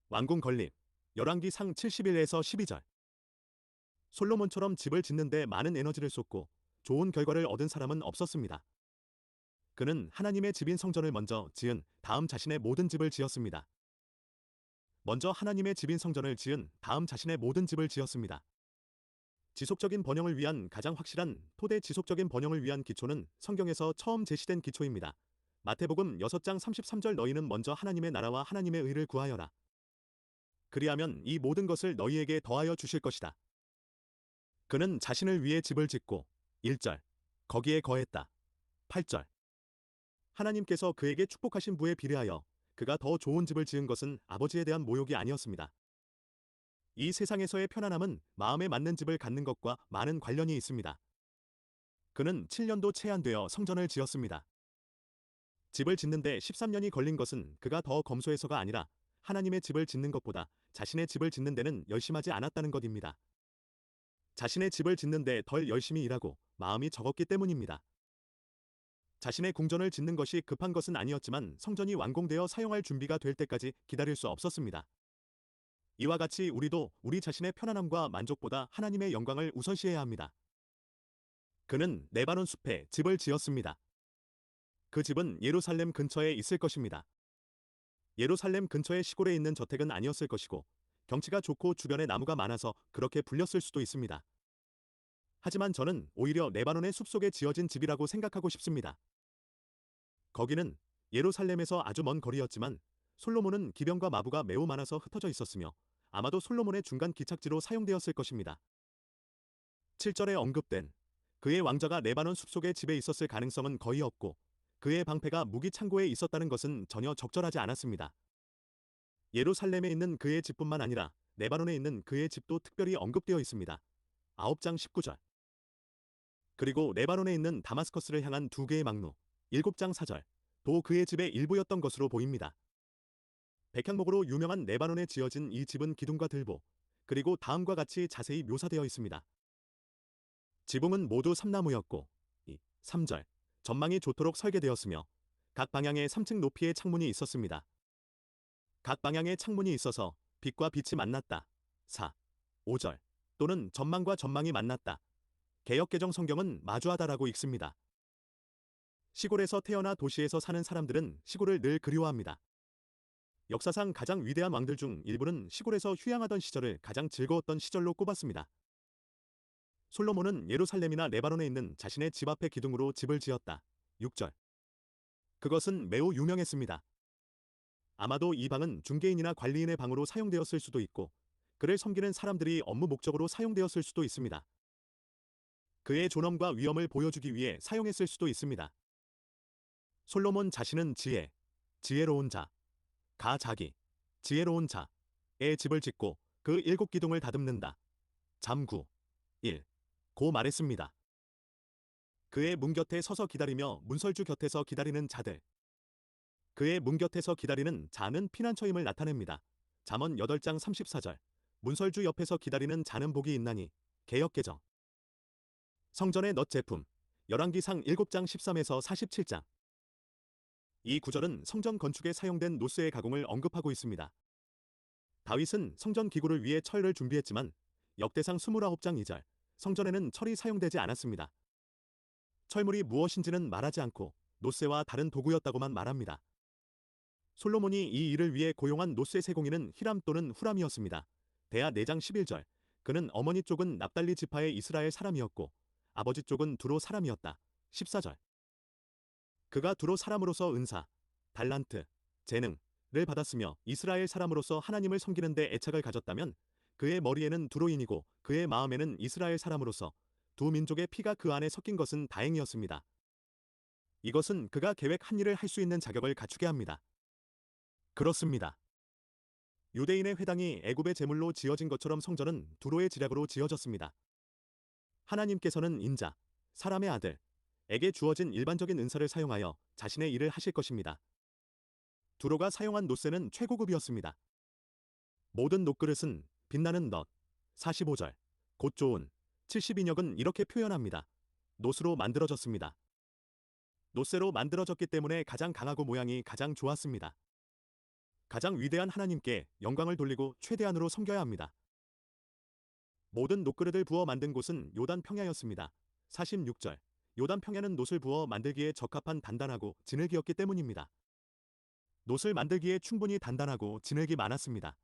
왕궁 건립. 열왕기상 71에서 12절. 솔로몬처럼 집을 짓는데 많은 에너지를 쏟고 좋은 결과를 얻은 사람은 없었습니다. 그는 하나님의 집인 성전을 먼저 지은 다음 자신의 모든 집을 지었습니다. 먼저 하나님의 집인 성전을 지은 다음 자신의 모든 집을 지었습니다. 지속적인 번영을 위한 가장 확실한 토대 지속적인 번영을 위한 기초는 성경에서 처음 제시된 기초입니다. 마태복음 6장 33절 너희는 먼저 하나님의 나라와 하나님의 의를 구하여라. 그리하면 이 모든 것을 너희에게 더하여 주실 것이다. 그는 자신을 위해 집을 짓고 1절 거기에 거했다. 8절 하나님께서 그에게 축복하신 부에 비례하여 그가 더 좋은 집을 지은 것은 아버지에 대한 모욕이 아니었습니다. 이 세상에서의 편안함은 마음에 맞는 집을 갖는 것과 많은 관련이 있습니다. 그는 7년도 채 안 되어 성전을 지었습니다. 집을 짓는데 13년이 걸린 것은 그가 더 검소해서가 아니라 하나님의 집을 짓는 것보다 자신의 집을 짓는 데는 열심하지 않았다는 것입니다. 자신의 집을 짓는데 덜 열심히 일하고 마음이 적었기 때문입니다. 자신의 궁전을 짓는 것이 급한 것은 아니었지만 성전이 완공되어 사용할 준비가 될 때까지 기다릴 수 없었습니다. 이와 같이 우리도 우리 자신의 편안함과 만족보다 하나님의 영광을 우선시해야 합니다. 그는 레바논 숲에 집을 지었습니다. 그 집은 예루살렘 근처에 있을 것입니다. 예루살렘 근처의 시골에 있는 저택은 아니었을 것이고 경치가 좋고 주변에 나무가 많아서 그렇게 불렸을 수도 있습니다. 하지만 저는 오히려 레바논의 숲속에 지어진 집이라고 생각하고 싶습니다. 거기는 예루살렘에서 아주 먼 거리였지만 솔로몬은 기병과 마부가 매우 많아서 흩어져 있었으며 아마도 솔로몬의 중간 기착지로 사용되었을 것입니다. 7절에 언급된 그의 왕자가 레바논 숲속의 집에 있었을 가능성은 거의 없고 그의 방패가 무기 창고에 있었다는 것은 전혀 적절하지 않았습니다. 예루살렘에 있는 그의 집뿐만 아니라 레바논에 있는 그의 집도 특별히 언급되어 있습니다. 9장 19절. 그리고 레바논에 있는 다마스커스를 향한 두 개의 망루 7장 4절. 도 그의 집의 일부였던 것으로 보입니다. 백향목으로 유명한 레바논에 지어진 이 집은 기둥과 들보, 그리고 다음과 같이 자세히 묘사되어 있습니다. 지붕은 모두 삼나무였고 3절. 전망이 좋도록 설계되었으며 각 방향에 3층 높이의 창문이 있었습니다. 각 방향에 창문이 있어서 빛과 빛이 만났다. 4. 5절. 또는 전망과 전망이 만났다. 개역개정 성경은 마주하다라고 읽습니다. 시골에서 태어나 도시에서 사는 사람들은 시골을 늘 그리워합니다. 역사상 가장 위대한 왕들 중 일부는 시골에서 휴양하던 시절을 가장 즐거웠던 시절로 꼽았습니다. 솔로몬은 예루살렘이나 레바논에 있는 자신의 집 앞의 기둥으로 집을 지었다. 6절. 그것은 매우 유명했습니다. 아마도 이 방은 중개인이나 관리인의 방으로 사용되었을 수도 있고 그를 섬기는 사람들이 업무 목적으로 사용되었을 수도 있습니다. 그의 존엄과 위엄을 보여주기 위해 사용했을 수도 있습니다. 솔로몬 자신은 지혜로운 자, 자기, 지혜로운 자의 집을 짓고 그 7기둥을 다듬는다. 잠구 1. 고 말했습니다. 그의 문 곁에 서서 기다리며 문설주 곁에서 기다리는 자들. 그의 문 곁에서 기다리는 자는 피난처임을 나타냅니다. 잠언 8장 34절. 문설주 옆에서 기다리는 자는 복이 있나니. 개역개정. 성전의 넛 제품. 열왕기상 7장 13에서 47장. 이 구절은 성전 건축에 사용된 노스의 가공을 언급하고 있습니다. 다윗은 성전 기구를 위해 철을 준비했지만 역대상 29장 2절. 성전에는 철이 사용되지 않았습니다. 철물이 무엇인지는 말하지 않고 노쇠와 다른 도구였다고만 말합니다. 솔로몬이 이 일을 위해 고용한 노쇠 세공인은 히람 또는 후람이었습니다. 대하 4장 11절. 그는 어머니 쪽은 납달리 지파의 이스라엘 사람이었고 아버지 쪽은 두로 사람이었다. 14절. 그가 두로 사람으로서 은사, 달란트, 재능을 받았으며 이스라엘 사람으로서 하나님을 섬기는 데 애착을 가졌다면 그의 머리에는 두로인이고 그의 마음에는 이스라엘 사람으로서 두 민족의 피가 그 안에 섞인 것은 다행이었습니다. 이것은 그가 계획한 일을 할 수 있는 자격을 갖추게 합니다. 그렇습니다. 유대인의 회당이 애굽의 제물로 지어진 것처럼 성전은 두로의 지략으로 지어졌습니다. 하나님께서는 인자, 사람의 아들에게 주어진 일반적인 은사를 사용하여 자신의 일을 하실 것입니다. 두로가 사용한 노쇠는 최고급이었습니다. 모든 놋그릇은 빛나는 넛, 45절, 곧 좋은, 72력은 이렇게 표현합니다. 놋으로 만들어졌습니다. 놋쇠로 만들어졌기 때문에 가장 강하고 모양이 가장 좋았습니다. 가장 위대한 하나님께 영광을 돌리고 최대한으로 섬겨야 합니다. 모든 놋그릇을 부어 만든 곳은 요단 평야였습니다. 46절. 요단 평야는 놋을 부어 만들기에 적합한 단단하고 진흙이었기 때문입니다. 놋을 만들기에 충분히 단단하고 진흙이 많았습니다.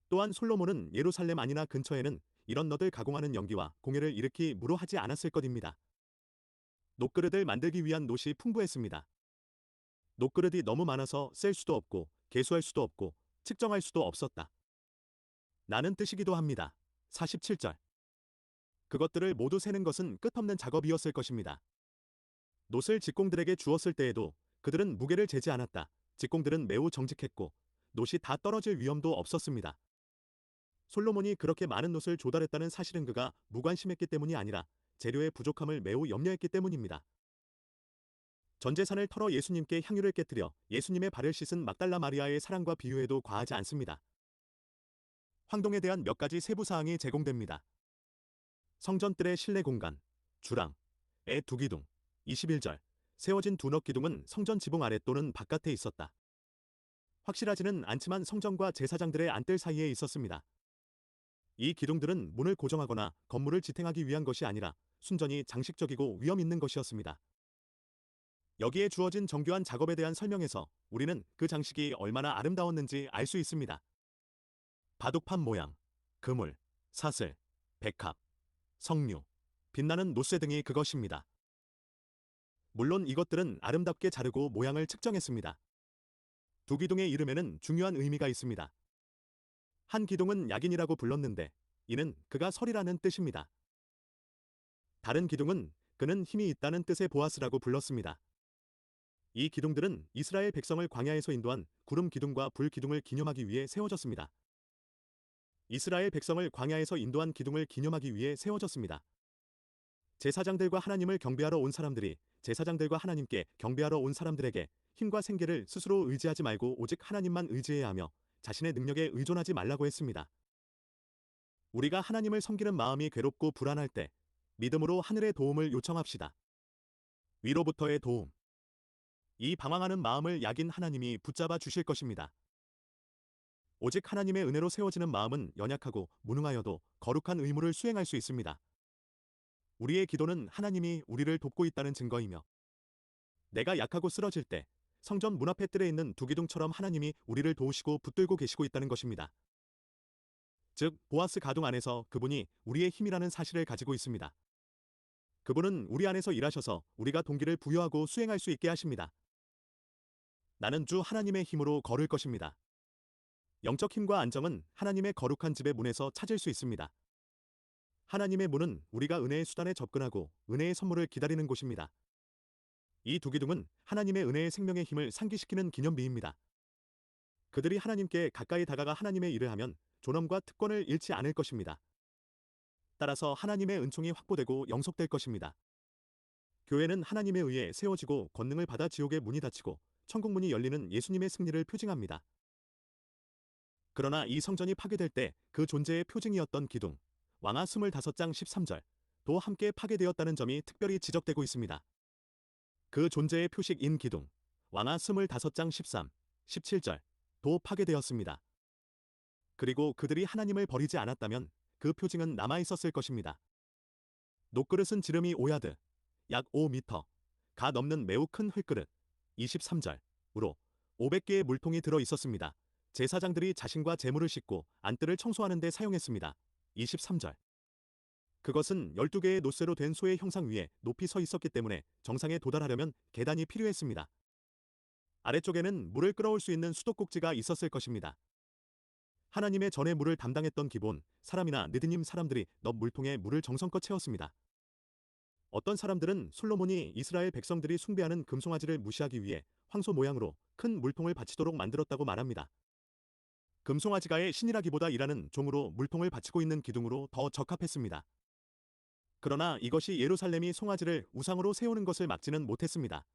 또한 솔로몬은 예루살렘 안이나 근처에는 이런 놋을 가공하는 연기와 공해를 일으키 무로하지 않았을 것입니다. 놋그릇을 만들기 위한 놋이 풍부했습니다. 놋그릇이 너무 많아서 셀 수도 없고 계수할 수도 없고 측정할 수도 없었다. 나는 뜻이기도 합니다. 47절. 그것들을 모두 세는 것은 끝없는 작업이었을 것입니다. 놋을 직공들에게 주었을 때에도 그들은 무게를 재지 않았다. 직공들은 매우 정직했고 놋이 다 떨어질 위험도 없었습니다. 솔로몬이 그렇게 많은 놋을 조달했다는 사실은 그가 무관심했기 때문이 아니라 재료의 부족함을 매우 염려했기 때문입니다. 전재산을 털어 예수님께 향유를 깨뜨려 예수님의 발을 씻은 막달라 마리아의 사랑과 비유해도 과하지 않습니다. 황동에 대한 몇 가지 세부 사항이 제공됩니다. 성전뜰의 실내 공간, 주랑, 의 두 기둥. 21절. 세워진 두 놋 기둥은 성전 지붕 아래 또는 바깥에 있었다. 확실하지는 않지만 성전과 제사장들의 안뜰 사이에 있었습니다. 이 기둥들은 문을 고정하거나 건물을 지탱하기 위한 것이 아니라 순전히 장식적이고 위험 있는 것이었습니다. 여기에 주어진 정교한 작업에 대한 설명에서 우리는 그 장식이 얼마나 아름다웠는지 알 수 있습니다. 바둑판 모양, 그물, 사슬, 백합, 석류, 빛나는 놋쇠 등이 그것입니다. 물론 이것들은 아름답게 자르고 모양을 측정했습니다. 두 기둥의 이름에는 중요한 의미가 있습니다. 한 기둥은 약인이라고 불렀는데 이는 그가 설이라는 뜻입니다. 다른 기둥은 그는 힘이 있다는 뜻의 보아스라고 불렀습니다. 이 기둥들은 이스라엘 백성을 광야에서 인도한 구름 기둥과 불 기둥을 기념하기 위해 세워졌습니다. 이스라엘 백성을 광야에서 인도한 기둥을 기념하기 위해 세워졌습니다. 제사장들과 하나님을 경배하러 온 사람들이 제사장들과 하나님께 경배하러 온 사람들에게 힘과 생계를 스스로 의지하지 말고 오직 하나님만 의지해야 하며 자신의 능력에 의존하지 말라고 했습니다. 우리가 하나님을 섬기는 마음이 괴롭고 불안할 때 믿음으로 하늘의 도움을 요청합시다. 위로부터의 도움. 이 방황하는 마음을 약인 하나님이 붙잡아 주실 것입니다. 오직 하나님의 은혜로 세워지는 마음은 연약하고 무능하여도 거룩한 의무를 수행할 수 있습니다. 우리의 기도는 하나님이 우리를 돕고 있다는 증거이며 내가 약하고 쓰러질 때 성전 문 앞에 뜰에 있는 두 기둥처럼 하나님이 우리를 도우시고 붙들고 계시고 있다는 것입니다. 즉 보아스 가둥 안에서 그분이 우리의 힘이라는 사실을 가지고 있습니다. 그분은 우리 안에서 일하셔서 우리가 동기를 부여하고 수행할 수 있게 하십니다. 나는 주 하나님의 힘으로 걸을 것입니다. 영적 힘과 안정은 하나님의 거룩한 집의 문에서 찾을 수 있습니다. 하나님의 문은 우리가 은혜의 수단에 접근하고 은혜의 선물을 기다리는 곳입니다. 이 두 기둥은 하나님의 은혜의 생명의 힘을 상기시키는 기념비입니다. 그들이 하나님께 가까이 다가가 하나님의 일을 하면 존엄과 특권을 잃지 않을 것입니다. 따라서 하나님의 은총이 확보되고 영속될 것입니다. 교회는 하나님에 의해 세워지고 권능을 받아 지옥의 문이 닫히고 천국 문이 열리는 예수님의 승리를 표징합니다. 그러나 이 성전이 파괴될 때 그 존재의 표징이었던 기둥, 왕하 25장 13절, 도 함께 파괴되었다는 점이 특별히 지적되고 있습니다. 그 존재의 표식인 기둥, 왕하 25장 13, 17절, 도 파괴되었습니다. 그리고 그들이 하나님을 버리지 않았다면 그 표징은 남아있었을 것입니다. 놋그릇은 지름이 5야드, 약 5미터, 가 넘는 매우 큰 흙그릇, 23절으로 500개의 물통이 들어 있었습니다. 제사장들이 자신과 제물을 씻고 안뜰을 청소하는 데 사용했습니다. 23절. 그것은 12개의 놋쇠로 된 소의 형상 위에 높이 서 있었기 때문에 정상에 도달하려면 계단이 필요했습니다. 아래쪽에는 물을 끌어올 수 있는 수도꼭지가 있었을 것입니다. 하나님의 전에 물을 담당했던 기본, 사람이나 느디님 사람들이 넙 물통에 물을 정성껏 채웠습니다. 어떤 사람들은 솔로몬이 이스라엘 백성들이 숭배하는 금송아지를 무시하기 위해 황소 모양으로 큰 물통을 바치도록 만들었다고 말합니다. 금송아지가의 신이라기보다 일하는 종으로 물통을 바치고 있는 기둥으로 더 적합했습니다. 그러나 이것이 예루살렘이 송아지를 우상으로 세우는 것을 막지는 못했습니다.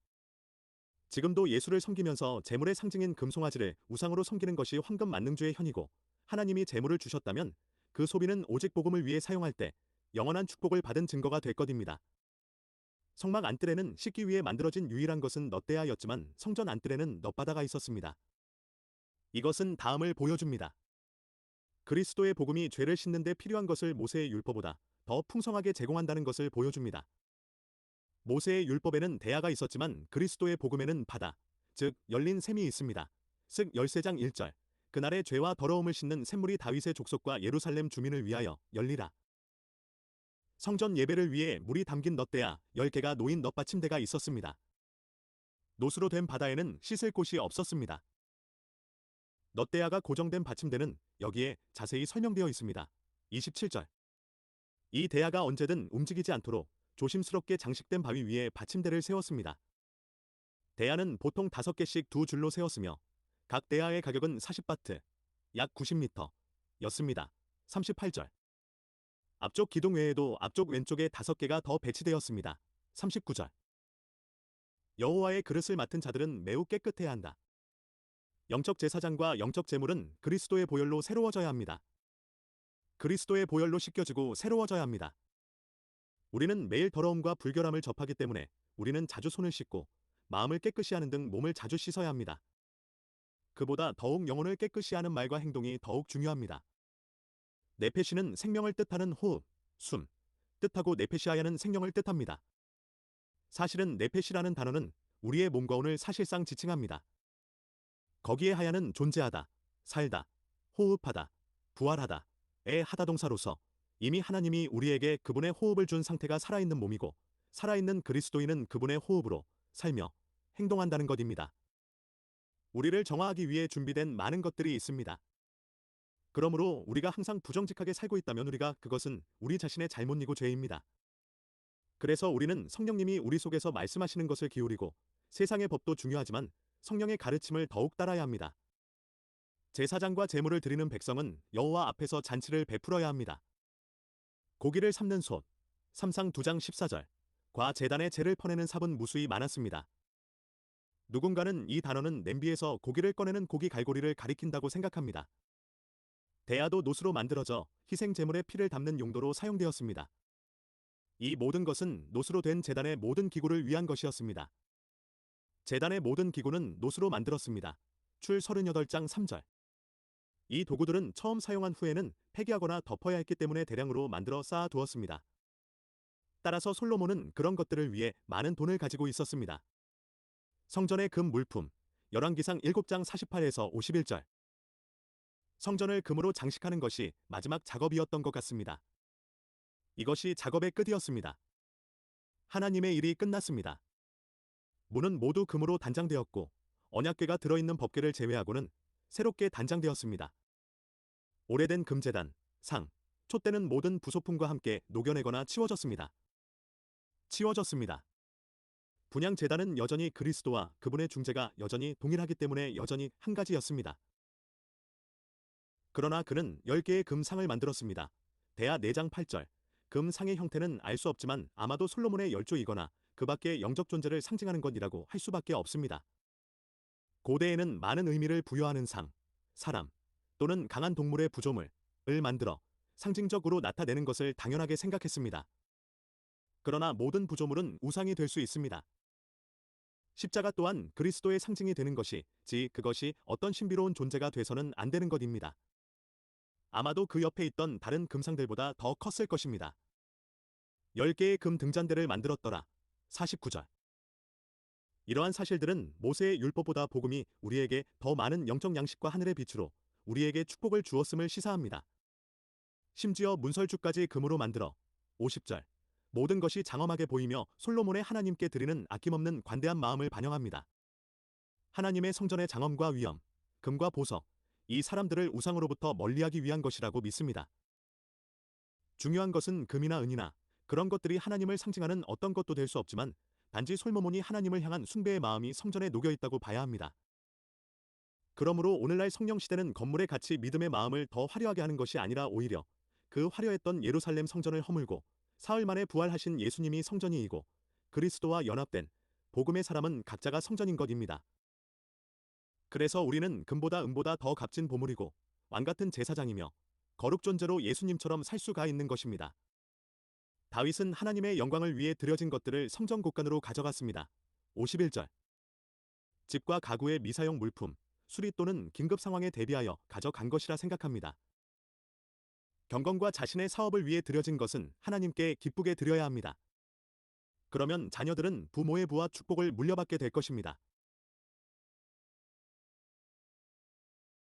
지금도 예수를 섬기면서 제물의 상징인 금송아지를 우상으로 섬기는 것이 황금 만능주의 현이고 하나님이 제물을 주셨다면 그 소비는 오직 복음을 위해 사용할 때 영원한 축복을 받은 증거가 될 것입니다. 성막 안뜰에는 씻기 위해 만들어진 유일한 것은 넛대야였지만 성전 안뜰에는 넛바다가 있었습니다. 이것은 다음을 보여줍니다. 그리스도의 복음이 죄를 씻는 데 필요한 것을 모세의 율법보다 더 풍성하게 제공한다는 것을 보여줍니다. 모세의 율법에는 대야가 있었지만 그리스도의 복음에는 바다, 즉 열린 샘이 있습니다. 즉 열세장 1절. 그날의 죄와 더러움을 씻는 샘물이 다윗의 족속과 예루살렘 주민을 위하여 열리라. 성전 예배를 위해 물이 담긴 넛대야 10개가 놓인 넛받침대가 있었습니다. 노수로 된 바다에는 씻을 곳이 없었습니다. 넛대야가 고정된 받침대는 여기에 자세히 설명되어 있습니다. 27절. 이 대야가 언제든 움직이지 않도록 조심스럽게 장식된 바위 위에 받침대를 세웠습니다. 대야는 보통 5개씩 두 줄로 세웠으며 각 대야의 가격은 40바트, 약 90m 였습니다. 38절. 앞쪽 기둥 외에도 앞쪽 왼쪽에 5개가 더 배치되었습니다. 39절. 여호와의 그릇을 맡은 자들은 매우 깨끗해야 한다. 영적 제사장과 영적 제물은 그리스도의 보혈로 새로워져야 합니다. 그리스도의 보혈로 씻겨지고 새로워져야 합니다. 우리는 매일 더러움과 불결함을 접하기 때문에 우리는 자주 손을 씻고 마음을 깨끗이 하는 등 몸을 자주 씻어야 합니다. 그보다 더욱 영혼을 깨끗이 하는 말과 행동이 더욱 중요합니다. 네페시는 생명을 뜻하는 호흡, 숨, 뜻하고 네페시아야는 생명을 뜻합니다. 사실은 네페시라는 단어는 우리의 몸과 혼을 사실상 지칭합니다. 거기에 하야는 존재하다, 살다, 호흡하다, 부활하다, 의 하다 동사로서 이미 하나님이 우리에게 그분의 호흡을 준 상태가 살아있는 몸이고 살아있는 그리스도인은 그분의 호흡으로 살며 행동한다는 것입니다. 우리를 정화하기 위해 준비된 많은 것들이 있습니다. 그러므로 우리가 항상 부정직하게 살고 있다면 그것은 우리 자신의 잘못이고 죄입니다. 그래서 우리는 성령님이 우리 속에서 말씀하시는 것을 기울이고 세상의 법도 중요하지만 성령의 가르침을 더욱 따라야 합니다. 제사장과 제물을 드리는 백성은 여호와 앞에서 잔치를 베풀어야 합니다. 고기를 삶는 솥, 삼상 2장 14절, 과 제단의 재를 퍼내는 삽은 무수히 많았습니다. 누군가는 이 단어는 냄비에서 고기를 꺼내는 고기 갈고리를 가리킨다고 생각합니다. 대야도 노수로 만들어져 희생 제물의 피를 담는 용도로 사용되었습니다. 이 모든 것은 노수로 된 제단의 모든 기구를 위한 것이었습니다. 제단의 모든 기구는 노수로 만들었습니다. 출 38장 3절. 이 도구들은 처음 사용한 후에는 폐기하거나 덮어야 했기 때문에 대량으로 만들어 쌓아 두었습니다. 따라서 솔로몬은 그런 것들을 위해 많은 돈을 가지고 있었습니다. 성전의 금 물품, 열왕기상 7장 48에서 51절. 성전을 금으로 장식하는 것이 마지막 작업이었던 것 같습니다. 이것이 작업의 끝이었습니다. 하나님의 일이 끝났습니다. 문은 모두 금으로 단장되었고 언약궤가 들어있는 법궤를 제외하고는 새롭게 단장되었습니다. 오래된 금제단, 상, 촛대는 모든 부속품과 함께 녹여내거나 치워졌습니다. 분향 제단은 여전히 그리스도와 그분의 중재가 여전히 동일하기 때문에 여전히 한 가지였습니다. 그러나 그는 10개의 금상을 만들었습니다. 대야 4장 8절. 금상의 형태는 알 수 없지만 아마도 솔로몬의 열조이거나 그 밖의 영적 존재를 상징하는 것이라고 할 수밖에 없습니다. 고대에는 많은 의미를 부여하는 상, 사람 또는 강한 동물의 부조물을 만들어 상징적으로 나타내는 것을 당연하게 생각했습니다. 그러나 모든 부조물은 우상이 될 수 있습니다. 십자가 또한 그리스도의 상징이 되는 것이지 그것이 어떤 신비로운 존재가 돼서는 안 되는 것입니다. 아마도 그 옆에 있던 다른 금상들보다 더 컸을 것입니다. 10개의 금 등잔대를 만들었더라. 49절. 이러한 사실들은 모세의 율법보다 복음이 우리에게 더 많은 영적 양식과 하늘의 빛으로 우리에게 축복을 주었음을 시사합니다. 심지어 문설주까지 금으로 만들어 50절. 모든 것이 장엄하게 보이며 솔로몬의 하나님께 드리는 아낌없는 관대한 마음을 반영합니다. 하나님의 성전의 장엄과 위엄, 금과 보석, 이 사람들을 우상으로부터 멀리하기 위한 것이라고 믿습니다. 중요한 것은 금이나 은이나 그런 것들이 하나님을 상징하는 어떤 것도 될 수 없지만 단지 솔로몬이 하나님을 향한 숭배의 마음이 성전에 녹여 있다고 봐야 합니다. 그러므로 오늘날 성령 시대는 건물의 가치 믿음의 마음을 더 화려하게 하는 것이 아니라 오히려 그 화려했던 예루살렘 성전을 허물고 사흘 만에 부활하신 예수님이 성전이이고 그리스도와 연합된 복음의 사람은 각자가 성전인 것입니다. 그래서 우리는 금보다 은보다 더 값진 보물이고 왕같은 제사장이며 거룩 존재로 예수님처럼 살 수가 있는 것입니다. 다윗은 하나님의 영광을 위해 드려진 것들을 성전 곳간으로 가져갔습니다. 51절. 집과 가구의 미사용 물품, 수리 또는 긴급 상황에 대비하여 가져간 것이라 생각합니다. 경건과 자신의 사업을 위해 드려진 것은 하나님께 기쁘게 드려야 합니다. 그러면 자녀들은 부모의 부와 축복을 물려받게 될 것입니다.